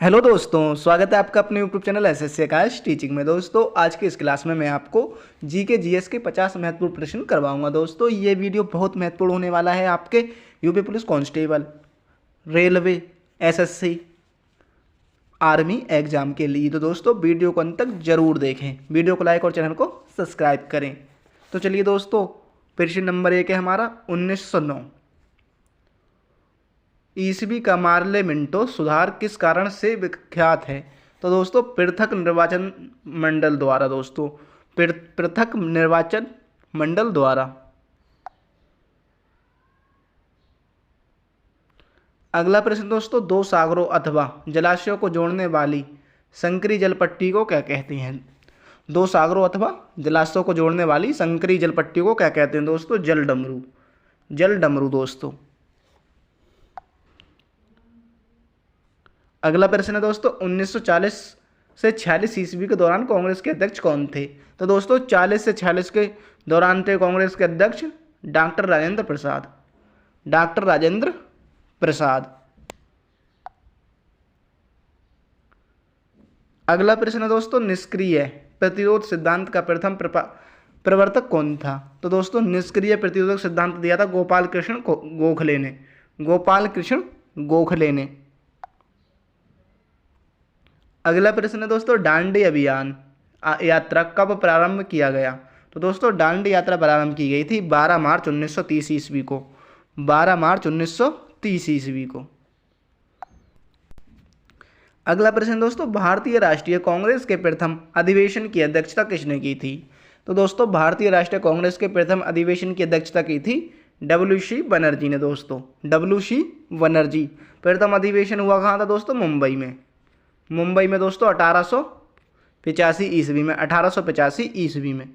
Hello दोस्तों, स्वागत है आपका अपने यूट्यूब चैनल एसएससी आकाश टीचिंग में। दोस्तों आज की इस क्लास में मैं आपको जीके जीएस के 50 महत्वपूर्ण प्रश्न करवाऊंगा। दोस्तों ये वीडियो बहुत महत्वपूर्ण होने वाला है आपके UP police constable, railway, SSC, army exam के लिए। तो दोस्तों वीडियो को अंत तक जरूर देखें, वीडियो को लाइक और चैनल को सब्सक्राइब करें। तो चलिए दोस्तों, प्रश्न नंबर 1 है हमारा 1909 ईस्वी का पार्लियामेंटो सुधार किस कारण से विख्यात है। तो दोस्तों पृथक निर्वाचन मंडल द्वारा। दोस्तों पृथक निर्वाचन मंडल द्वारा। अगला प्रश्न दोस्तों, दो सागरों अथवा जलाशयों को जोड़ने वाली संकरी जलपट्टी को क्या कहते हैं। दो सागरों अथवा जलाशयों को जोड़ने वाली संकरी जलपट्टी को क्या कहते हैं दोस्तों। जल डमरू। जल डमरू दोस्तों। अगला प्रश्न है दोस्तों, 1940 से 46 ईस्वी के दौरान कांग्रेस के अध्यक्ष कौन थे। तो दोस्तों 40 से 46 के दौरान थे कांग्रेस के अध्यक्ष डॉक्टर राजेंद्र प्रसाद। डॉक्टर राजेंद्र प्रसाद। अगला प्रश्न है दोस्तों, निष्क्रिय प्रतिरोध सिद्धांत का प्रथम प्रवर्तक कौन था। तो दोस्तों निष्क्रिय प्रतिरोधक सिद्धांत दिया था गोपाल कृष्ण गोखले ने। गोपाल कृष्ण गोखले ने। अगला प्रश्न है दोस्तों, दांडी अभियान यात्रा कब प्रारंभ किया गया। तो दोस्तों दांडी यात्रा प्रारंभ की गई थी 12 मार्च 1930 ईस्वी को। 12 मार्च 1930 ईस्वी को। अगला प्रश्न दोस्तों, भारतीय राष्ट्रीय कांग्रेस के प्रथम अधिवेशन की अध्यक्षता किसने की थी। तो दोस्तों भारतीय राष्ट्रीय कांग्रेस के प्रथम अधिवेशन की अध्यक्षता की थी WC बनर्जी ने। दोस्तों WC बनर्जी। प्रथम अधिवेशन हुआ कहाँ था दोस्तों, मुंबई में। मुंबई में दोस्तों 1885 ईस्वी में। 1885 ईस्वी में।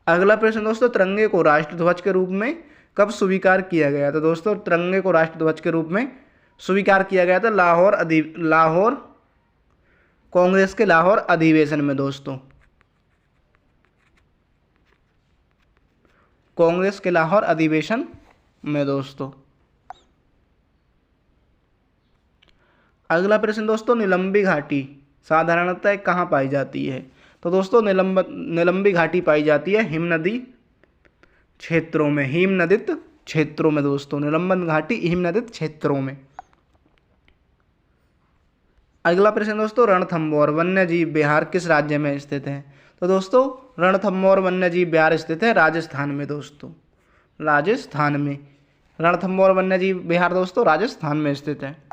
अगला प्रश्न दोस्तों, तिरंगे को राष्ट्रध्वज के रूप में कब स्वीकार किया गया। तो दोस्तों तिरंगे को राष्ट्रध्वज के रूप में स्वीकार किया गया था लाहौर कांग्रेस के लाहौर अधिवेशन में। दोस्तों कांग्रेस के लाहौर अधिवेशन में। दोस्तों अगला प्रश्न दोस्तों, निलंबी घाटी साधारणतः कहाँ पाई जाती है। तो दोस्तों निलंबी घाटी पाई जाती है हिमनदी क्षेत्रों में। हिमनदित क्षेत्रों में दोस्तों निलंबन घाटी हिमनदित क्षेत्रों में। अगला प्रश्न दोस्तों, रणथंभौर वन्यजीव विहार किस राज्य में स्थित है। तो दोस्तों रणथंभौर वन्यजीव विहार स्थित है राजस्थान में। दोस्तों राजस्थान में रणथंभौर वन्यजीव विहार दोस्तों राजस्थान में स्थित है।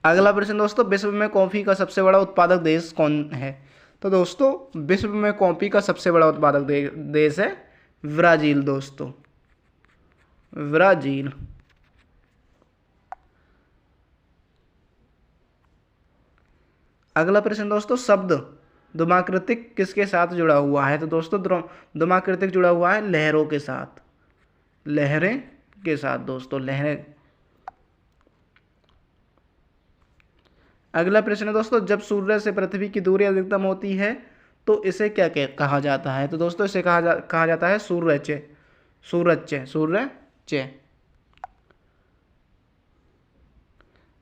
अगला प्रश्न दोस्तों, विश्व में कॉफी का सबसे बड़ा उत्पादक देश कौन है। तो दोस्तों विश्व में कॉफी का सबसे बड़ा उत्पादक देश है ब्राजील। दोस्तों ब्राजील। अगला प्रश्न दोस्तों, शब्द द्विमाकृतिक किसके साथ जुड़ा हुआ है। तो दोस्तों द्विमाकृतिक जुड़ा हुआ है लहरों के साथ। लहरें के साथ दोस्तों लहरें। अगला प्रश्न है दोस्तों, जब सूर्य से पृथ्वी की दूरी अधिकतम होती है तो इसे क्या कहा जाता है। तो दोस्तों इसे कहा जाता है सूर्यचे। सूर्यचे। सूर्यचे।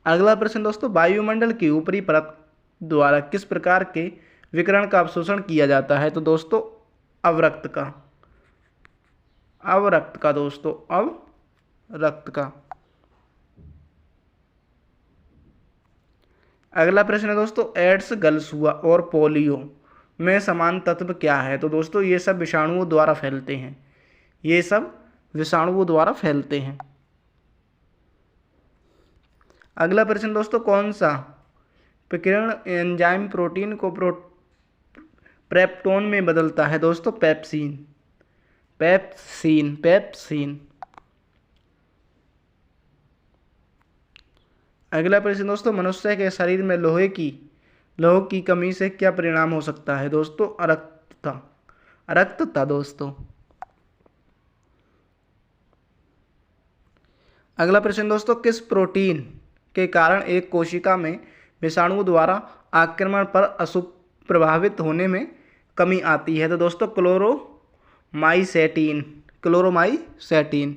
अगला प्रश्न दोस्तों, वायुमंडल की ऊपरी परत द्वारा किस प्रकार के विकिरण का अवशोषण किया जाता है। तो दोस्तों अवरक्त का। अवरक्त का दोस्तों अवरक्त का। अगला प्रश्न है दोस्तों, एड्स, गलसुआ और पोलियो में समान तत्व क्या है। तो दोस्तों ये सब विषाणुओं द्वारा फैलते हैं। ये सब विषाणुओं द्वारा फैलते हैं। अगला प्रश्न दोस्तों, कौन सा प्रकीर्ण एंजाइम प्रोटीन को पेप्टोन में बदलता है। दोस्तों पेप्सिन। पेप्सिन। पेप्सिन। अगला प्रश्न दोस्तों, मनुष्य के शरीर में लोह की कमी से क्या परिणाम हो सकता है। दोस्तों अरक्तता। अरक्तता दोस्तों। अगला प्रश्न दोस्तों, किस प्रोटीन के कारण एक कोशिका में विषाणु द्वारा आक्रमण पर अशुभ प्रभावित होने में कमी आती है। तो दोस्तों क्लोरोमाइसेटिन। क्लोरोमाइसेटिन।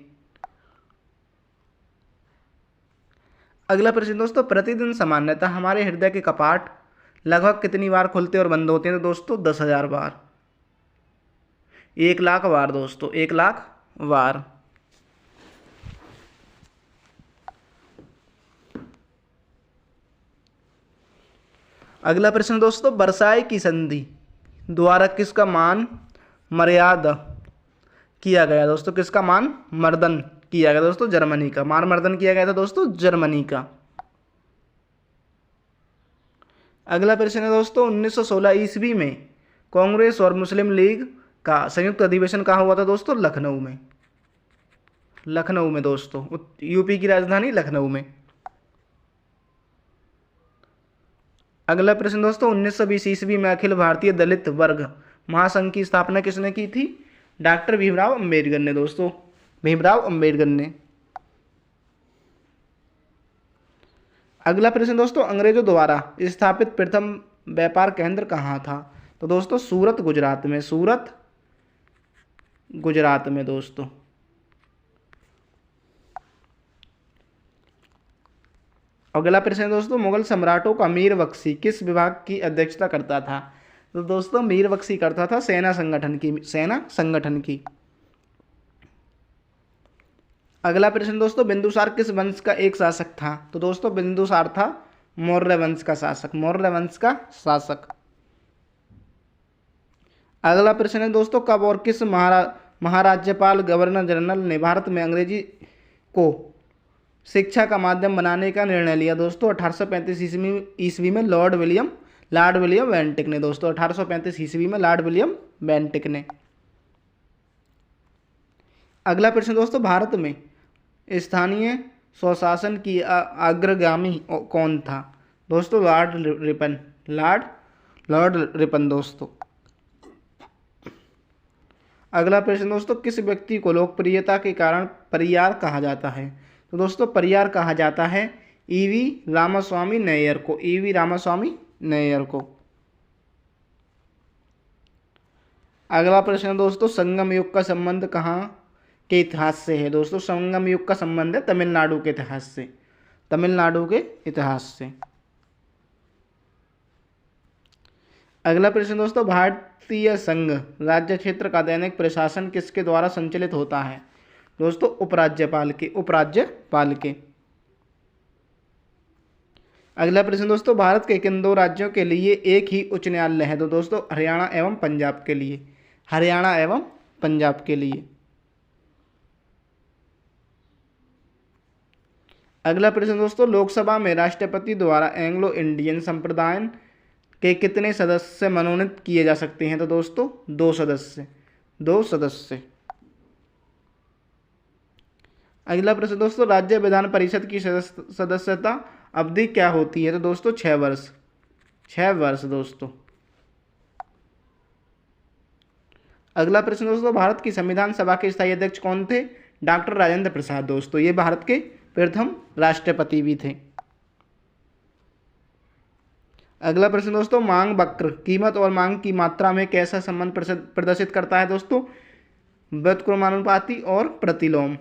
अगला प्रश्न दोस्तों, प्रतिदिन सामान्यतः हमारे हृदय के कपाट लगभग कितनी बार खुलते और बंद होते हैं? तो दोस्तों 10,000 बार, 1 लाख बार दोस्तों, 1 लाख बार। अगला प्रश्न दोस्तों, वर्साई की संधि द्वारा किसका मान मर्यादा किया गया? दोस्तों किसका मान मर्दन किया गया? दोस्तों जर्मनी का मान मर्दन किया गया था दोस्तों, जर्मनी का। अगला प्रश्न है दोस्तों, 1916 ईस्वी में कांग्रेस और मुस्लिम लीग का संयुक्त अधिवेशन कहाँ हुआ था? दोस्तों लखनऊ में, लखनऊ में दोस्तों, यूपी की राजधानी लखनऊ में। अगला प्रश्न दोस्तों, 1920 ईस्वी में अखिल भारतीय दलित वर्ग महासंघ की स्थापना किसने की थी? डॉक्टर भीमराव अंबेडकर ने दोस्तों, भीमराव अंबेडकर ने। अगला प्रश्न दोस्तों, अंग्रेजों द्वारा स्थापित प्रथम व्यापार केंद्र कहाँ था? तो दोस्तों सूरत गुजरात में, सूरत गुजरात में दोस्तों। अगला प्रश्न है दोस्तों, मुगल सम्राटों का मीर बख्शी किस विभाग की अध्यक्षता करता था? तो दोस्तों मीर बख्शी करता था सेना संगठन की, सेना संगठन की। अगला प्रश्न दोस्तों, बिंदुसार किस वंश का एक शासक था? तो दोस्तों बिंदुसार था मौर्य वंश का शासक, मौर्य वंश का शासक। अगला प्रश्न है दोस्तों, कब और किस महाराज्यपाल गवर्नर जनरल ने भारत में अंग्रेजी को शिक्षा का माध्यम बनाने का निर्णय लिया? दोस्तों 1835 ईस्वी में लॉर्ड विलियम बेंटिक ने दोस्तों, 1835 ईस्वी में लॉर्ड विलियम बेंटिक ने। अगला प्रश्न दोस्तों, भारत में स्थानीय स्वशासन की अग्रगामी कौन था? दोस्तों लॉर्ड रिपन दोस्तों। अगला प्रश्न दोस्तों, किस व्यक्ति को लोकप्रियता के कारण परियार कहा जाता है? तो दोस्तों परियार कहा जाता है ईवी रामास्वामी नैयर को, ईवी रामास्वामी नैयर को। अगला प्रश्न दोस्तों, संगम युग का संबंध कहाँ के इतिहास से है? दोस्तों संगम युग का संबंध है तमिलनाडु के इतिहास से, तमिलनाडु के इतिहास से। अगला प्रश्न दोस्तों, भारतीय संघ राज्य क्षेत्र का दैनिक प्रशासन किसके द्वारा संचालित होता है? दोस्तों उपराज्यपाल के। अगला प्रश्न दोस्तों, भारत के किन दो राज्यों के लिए एक ही उच्च न्यायालय है? तो दोस्तों हरियाणा एवं पंजाब के लिए, हरियाणा एवं पंजाब के लिए। अगला प्रश्न दोस्तों, लोकसभा में राष्ट्रपति द्वारा एंग्लो इंडियन संप्रदाय के कितने सदस्य मनोनीत किए जा सकते हैं? तो दोस्तों 2 सदस्य। अगला प्रश्न दोस्तों, राज्य विधान परिषद की सदस्यता अवधि क्या होती है? तो दोस्तों 6 वर्ष दोस्तों। अगला प्रश्न दोस्तों, भारत की संविधान सभा के स्थायी अध्यक्ष कौन थे? डॉक्टर राजेंद्र प्रसाद दोस्तों, ये भारत के प्रथम राष्ट्रपति भी थे। अगला प्रश्न दोस्तों, मांग वक्र कीमत और मांग की मात्रा में कैसा संबंध प्रदर्शित करता है? दोस्तों व्युत्क्रमानुपाती और प्रतिलोम।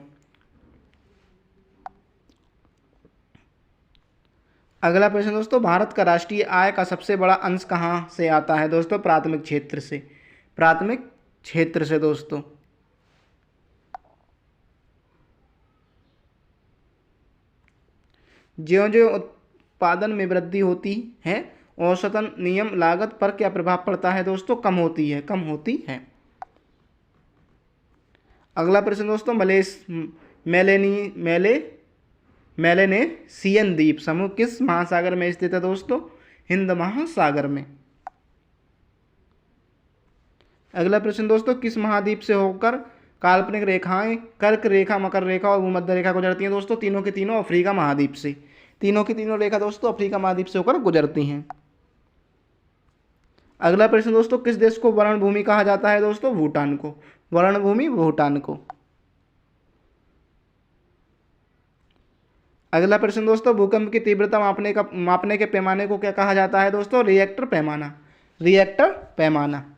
अगला प्रश्न दोस्तों, भारत का राष्ट्रीय आय का सबसे बड़ा अंश कहाँ से आता है? दोस्तों प्राथमिक क्षेत्र से दोस्तों। ज्यों-ज्यों उत्पादन में वृद्धि होती है औसतन नियम लागत पर क्या प्रभाव पड़ता है? दोस्तों कम होती है। अगला प्रश्न दोस्तों, मेलेनेशियन द्वीप समूह किस महासागर में स्थित है? दोस्तों हिंद महासागर में। अगला प्रश्न दोस्तों, किस महाद्वीप से होकर काल्पनिक रेखाएं कर्क रेखा, मकर रेखा और भूमध्य रेखा गुजरती हैं? दोस्तों तीनों की तीनों अफ्रीका महाद्वीप से, तीनों की तीनों रेखा दोस्तों अफ्रीका महाद्वीप से होकर गुजरती हैं। अगला प्रश्न दोस्तों, किस देश को वर्ण भूमि कहा जाता है? दोस्तों भूटान को, वर्ण भूमि भूटान को। अगला प्रश्न दोस्तों, भूकंप की तीव्रता मापने के पैमाने को क्या कहा जाता है? दोस्तों रिएक्टर पैमाना।